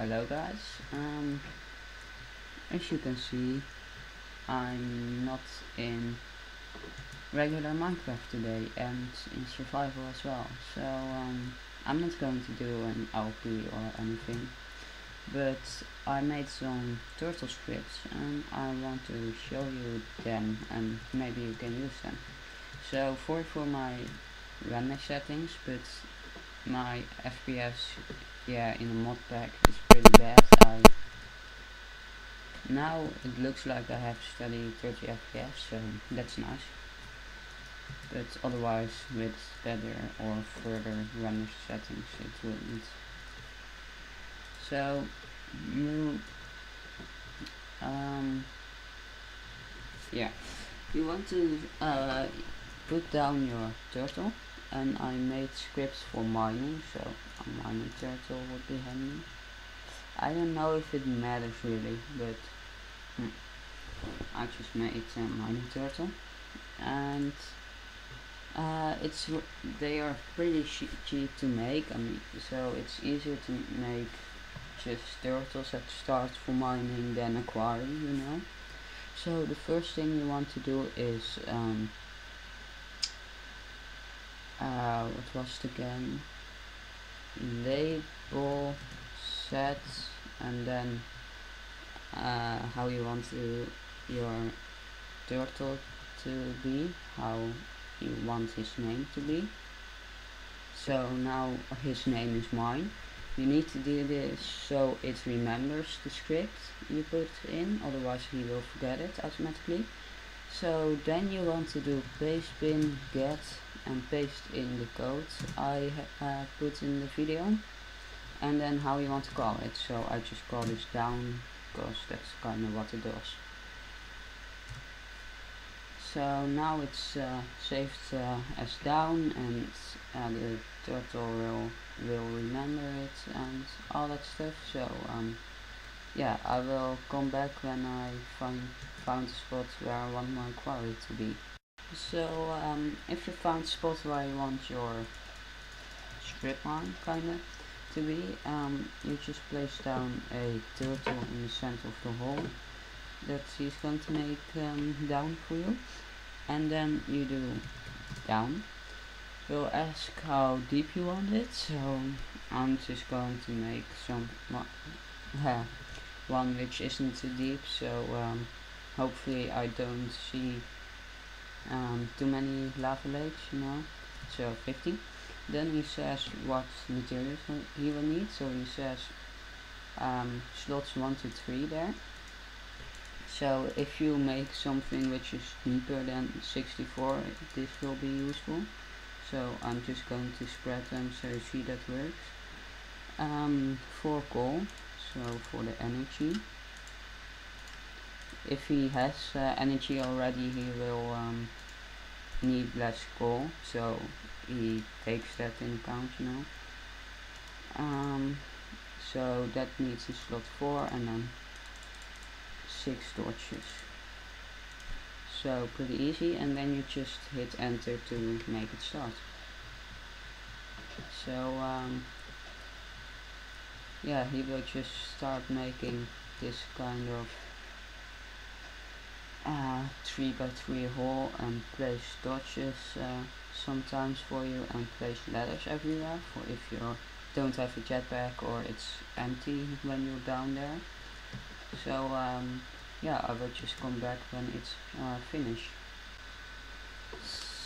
Hello guys, as you can see I'm not in regular Minecraft today and in survival as well, so I'm not going to do an LP or anything, but I made some turtle scripts and I want to show you them and maybe you can use them. So for my render settings, but my FPS in a mod pack is pretty bad. Now it looks like I have steady 30 FPS, so that's nice. But otherwise with better or further render settings it wouldn't. So you want to put down your turtle, and I made scripts for mining, so a mining turtle would be handy. I don't know if it matters really, but I just made a mining turtle, and they are pretty cheap to make. So it's easier to make just turtles at the start for mining than acquiring, you know. So the first thing you want to do is what was it again? Label, set, and then how you want your turtle to be, how you want his name to be. So now his name is mine. You need to do this so it remembers the script you put in, otherwise he will forget it automatically. So then you want to do pastebin get and paste in the code I put in the video, and then how you want to call it. So I just call this down because that's kind of what it does. So now it's saved as down, and the turtle will remember it and all that stuff. So yeah, I will come back when I found a spot where I want my quarry to be. So if you found a spot where you want your strip mine kinda to be, you just place down a turtle in the center of the hole that he's going to make down for you, and then you do down. You'll ask how deep you want it, so I'm just going to make some one which isn't too deep, so hopefully I don't see too many lava lakes, you know. So 50. Then he says what materials he will need, so he says slots 1 to 3 there. So if you make something which is deeper than 64, this will be useful. So I'm just going to spread them so you see that works. 4 coal, so for the energy. If he has energy already, he will need less coal, so he takes that in account, you know. So that needs a slot 4 and then 6 torches. So pretty easy, and then you just hit enter to make it start. So yeah, he will just start making this kind of 3 by 3 hole and place torches sometimes for you, and place ladders everywhere for if you don't have a jetpack or it's empty when you're down there. So yeah, I will just come back when it's finished.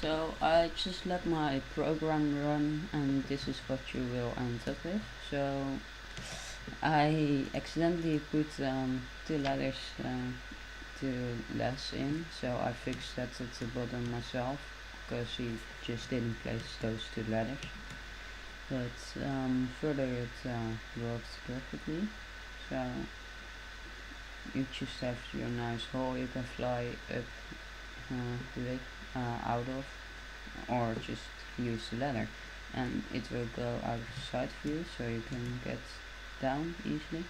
So I just let my program run, and this is what you will end up with. So I accidentally put 2 ladders too less in, so I fixed that at the bottom myself, because he just didn't place those 2 ladders. But further it worked perfectly. So you just have your nice hole you can fly up out of, or just use the ladder, and it will go out of sight view so you can get down easily.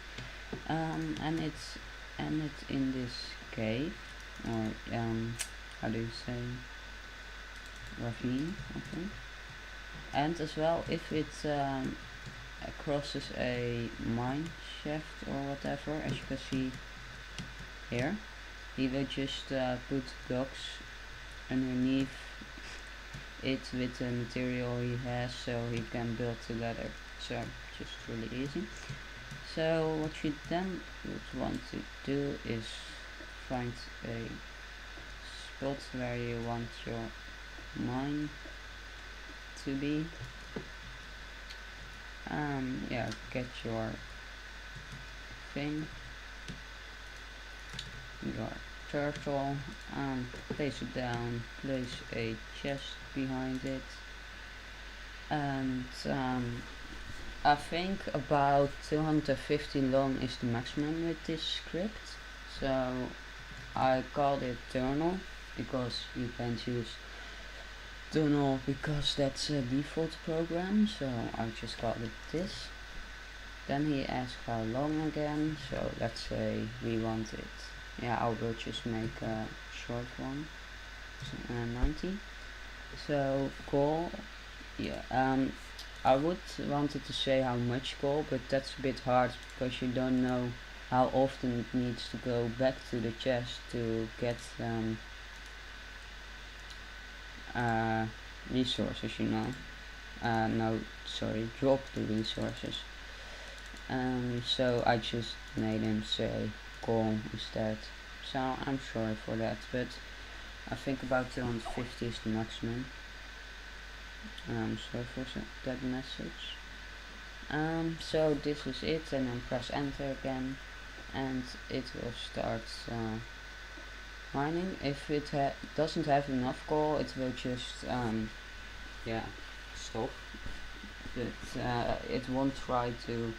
And it's in this cave, or how do you say, ravine, I think. And as well, if it's crosses a mine shaft or whatever, as you can see here. He will just put blocks underneath it with the material he has, so he can build together. So just really easy. So what you then would want to do is find a spot where you want your mine to be. Yeah, get your thing, your turtle, place it down, place a chest behind it, and I think about 250 long is the maximum with this script, so I called it Tunnel because you can't use Tunnel because that's a default program, so I just called it this. Then he asked how long again, so let's say we want it, yeah, I will just make a short one, 90. So goal, yeah, I would wanted to say how much goal, but that's a bit hard because you don't know how often it needs to go back to the chest to get resources, you know. No, sorry, drop the resources. So I just made him say goal instead. So I'm sorry for that, but I think about 250 is the maximum. Sorry for that message. So this is it, and then press enter again, and it will start mining. If it doesn't have enough coal, it will just yeah, stop. But it won't try to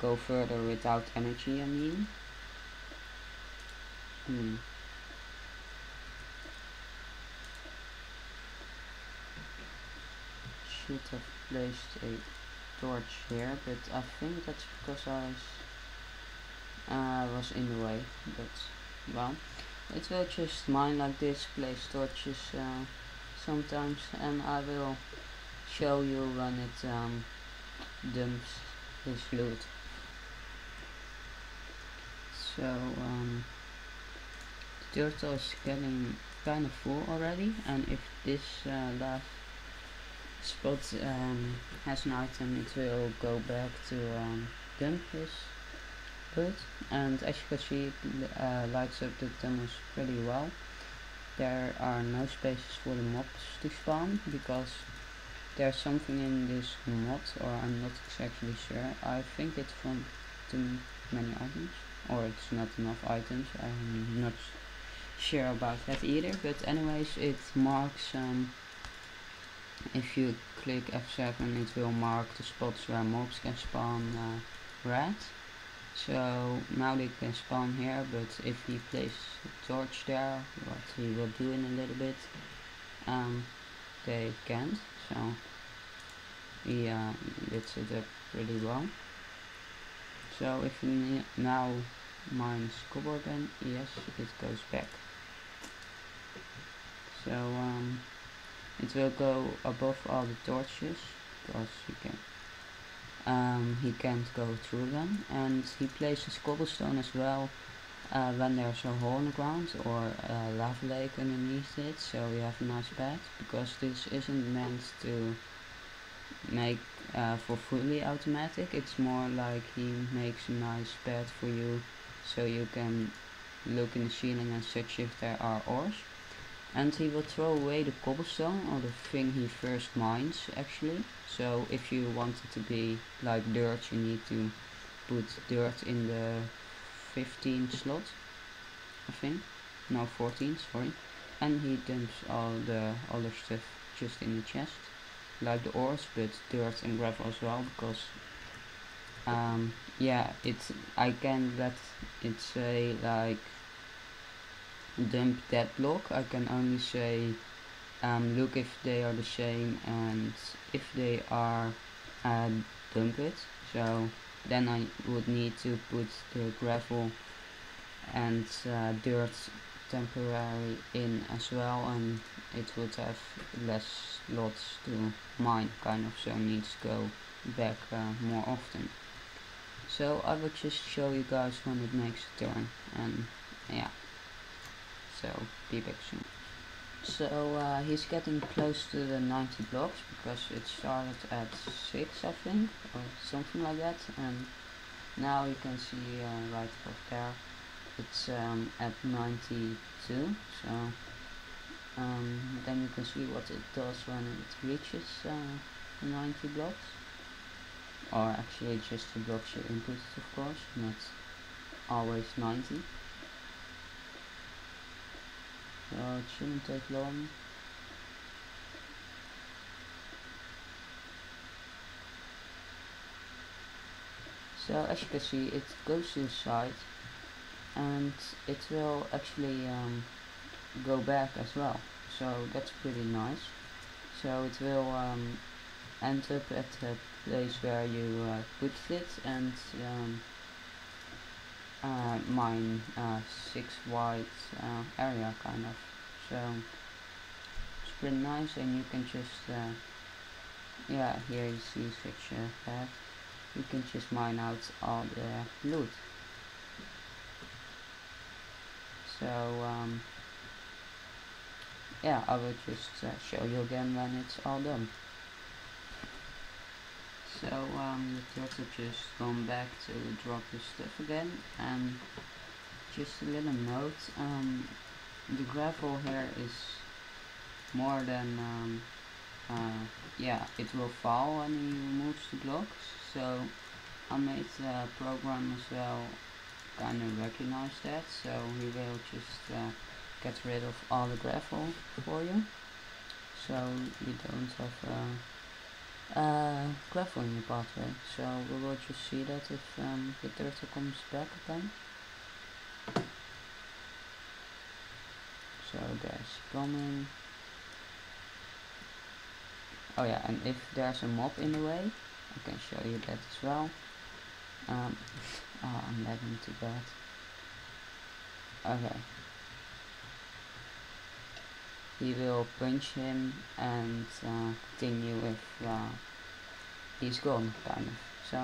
go further without energy, I mean. Should have placed a torch here, but I think that's because I was in the way. But well, it will just mine like this, place torches sometimes, and I will show you when it dumps his loot. So the turtle is getting kind of full already, and if this last spot has an item, it will go back to dump his loot. And as you can see, it lights up the tunnels pretty well. There are no spaces for the mobs to spawn because there's something in this mod, or I'm not exactly sure. I think it's from too many items, or it's not enough items. I'm not sure about that either, but anyways, it marks if you click F7, it will mark the spots where mobs can spawn red. So now they can spawn here, but if he places a torch there, what he will do in a little bit, they can't. So he lights it up pretty well. So if we now mine cobble again, yes, it goes back. So it will go above all the torches because he can't go through them, and he places cobblestone as well when there's a hole in the ground or a lava lake underneath it, so you have a nice path, because this isn't meant to make for fully automatic. It's more like he makes a nice path for you so you can look in the ceiling and search if there are ores. And he will throw away the cobblestone, or the thing he first mines actually. So if you want it to be like dirt, you need to put dirt in the 15 slot, I think. No, 14, sorry. And he dumps all the other stuff just in the chest, like the ores, but dirt and gravel as well, because yeah, I can let it say like dump that block. I can only say look if they are the same, and if they are, dump it. So then I would need to put the gravel and dirt temporary in as well, and it would have less slots to mine, kind of, so it needs to go back more often. So I will just show you guys when it makes a turn, and yeah, so be back soon. So he's getting close to the 90 blocks because it started at 6 I think, or something like that, and now you can see right above there it's at 92. So then you can see what it does when it reaches 90 blocks, or actually just the blocks you inputted, of course, not always 90. So it shouldn't take long. So as you can see, it goes to the side, and it will actually go back as well, so that's pretty nice. So it will end up at the place where you put it, and mine 6 wide area kind of. So it's pretty nice, and you can just yeah, here you see such a path. You can just mine out all the loot. So yeah, I will just show you again when it's all done. So the turtle just gone back to drop his stuff again, and just a little note, the gravel here is more than yeah, it will fall when he removes the blocks, so I made the program as well kind of recognize that, so he will just get rid of all the gravel for you, so you don't have gravel in your pathway. So we will just see that if the turtle comes back again. So there's coming. Oh yeah, and if there's a mob in the way, I can show you that as well. Oh, I'm lagging too bad. Okay. He will punch him and continue if he's gone, kind of. So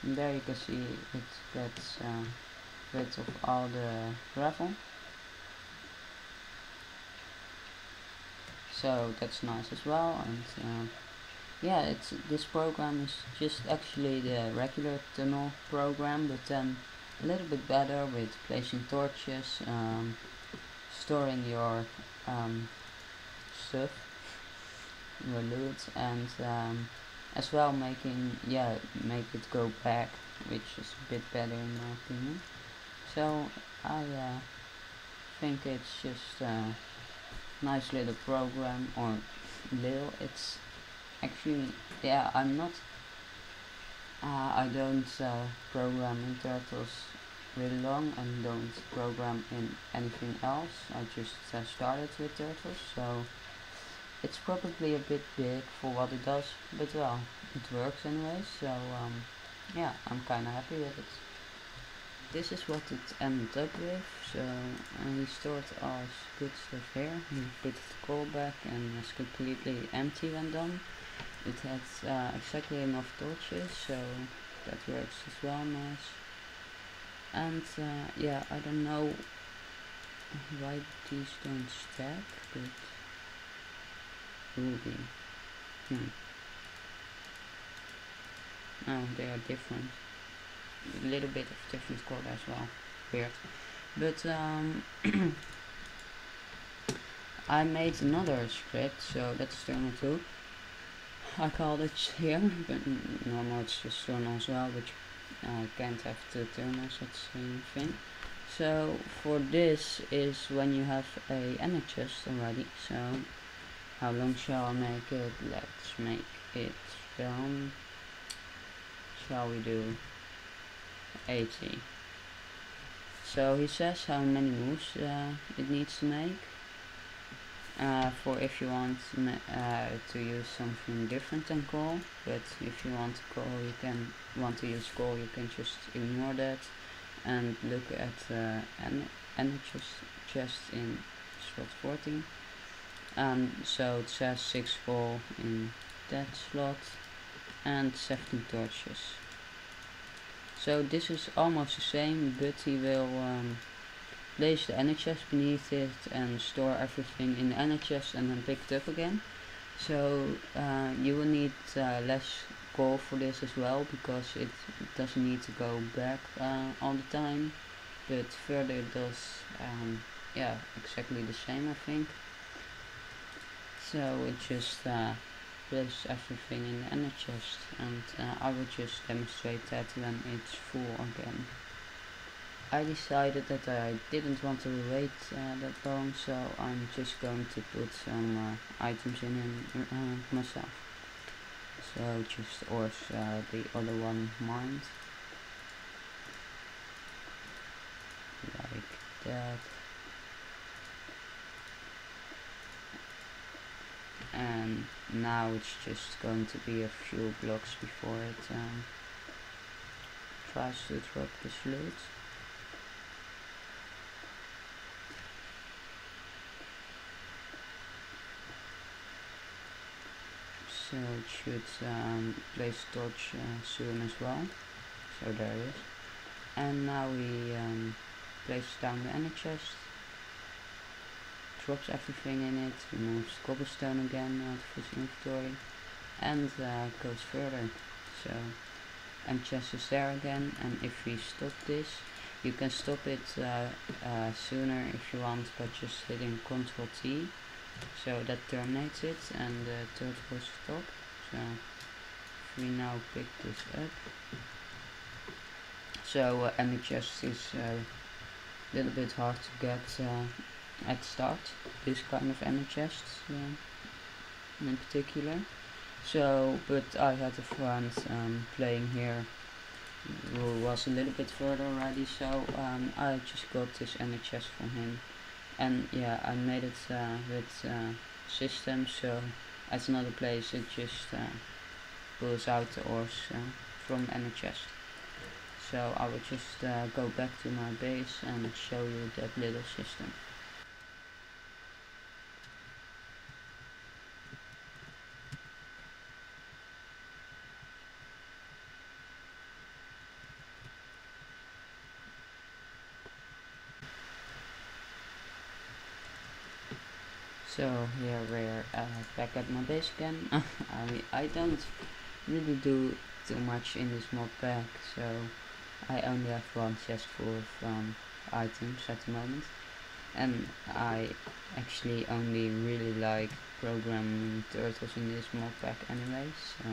there you can see it gets rid of all the gravel. So that's nice as well, and yeah, this program is just actually the regular tunnel program, but then a little bit better with placing torches, storing your stuff, your loot, and as well make it go back, which is a bit better in my opinion. So I think it's just a nice little program, or little, it's actually, yeah, I'm not I don't program in turtles really long, and don't program in anything else. I just started with turtles, so it's probably a bit big for what it does, but well, it works anyway, so yeah, I'm kinda happy with it. This is what it ended up with, so he stored all his good stuff here, he put the coal back and was completely empty when done. It had exactly enough torches, so that works as well nice. And yeah, I don't know why these don't stack, but ruby. Oh, they are different. A little bit of different color as well. Weird. But I made another script, so that's Thermal 2. I called it here, but normal it's just Thermal as well, which can't have two thermals at the same thing. So for this is when you have a enderchest already. So how long shall I make it? Let's make it from, shall we do 80. So he says how many moves it needs to make. For if you want to use something different than call, but if you want to want to use call, you can just ignore that and look at enderchest in slot 14. So it says 6 call in that slot, and 17 torches. So this is almost the same, but he will place the enderchest beneath it and store everything in the enderchest and then pick it up again. So you will need less coal for this as well, because it doesn't need to go back all the time, but further it does yeah, exactly the same, I think. So it just place everything in the enderchest, and I will just demonstrate that when it's full again. I decided that I didn't want to wait that long, so I'm just going to put some items in myself. So just ores the other one mined, like that. And now it's just going to be a few blocks before it tries to drop the loot. So it should place torch soon as well. So there it is. And now we place down the enderchest, drops everything in it, removes cobblestone again out of his inventory, and goes further. So enderchest is there again, and if we stop this, you can stop it sooner if you want by just hitting Ctrl T. So that terminates it and the turret will stop. So if we now pick this up, so enderchest is a little bit hard to get at the start, this kind of enderchests in particular. So, but I had a friend playing here who was a little bit further already, so I just got this enderchest from him. And yeah, I made it with system, so at another place it just pulls out the ores from enderchest. So I will just go back to my base and show you that little system. So here we're back at my base again. I don't really do too much in this mod pack, so I only have one chest full of items at the moment, and I actually only really like programming turtles in this mod pack anyway. So,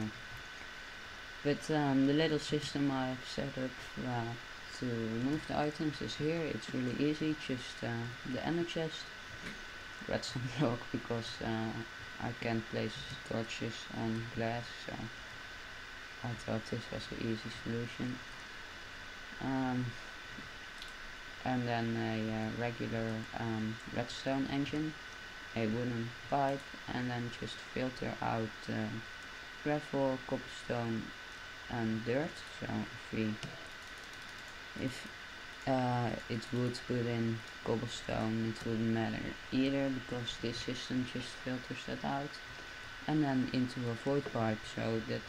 but the little system I've set up to remove the items is here. It's really easy, just the enderchest, redstone block, because I can't place torches on glass, so I thought this was an easy solution. And then a regular redstone engine, a wooden pipe, and then just filter out gravel, cobblestone and dirt. So if it would put in cobblestone, it wouldn't matter either, because this system just filters that out, and then into a void pipe, so that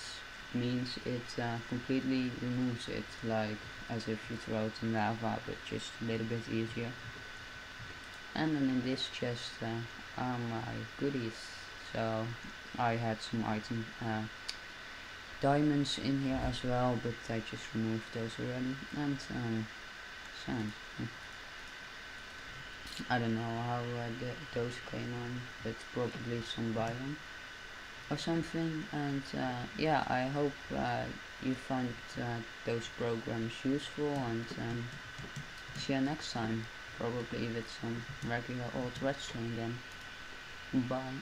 means it completely removes it, like as if you throw it in lava, but just a little bit easier. And then in this chest are my goodies. So I had some item diamonds in here as well, but I just removed those already, and sand. I don't know how those came on, but probably some biome or something. And yeah, I hope you find those programs useful, and see you next time, probably with some regular old redstone again. Bye.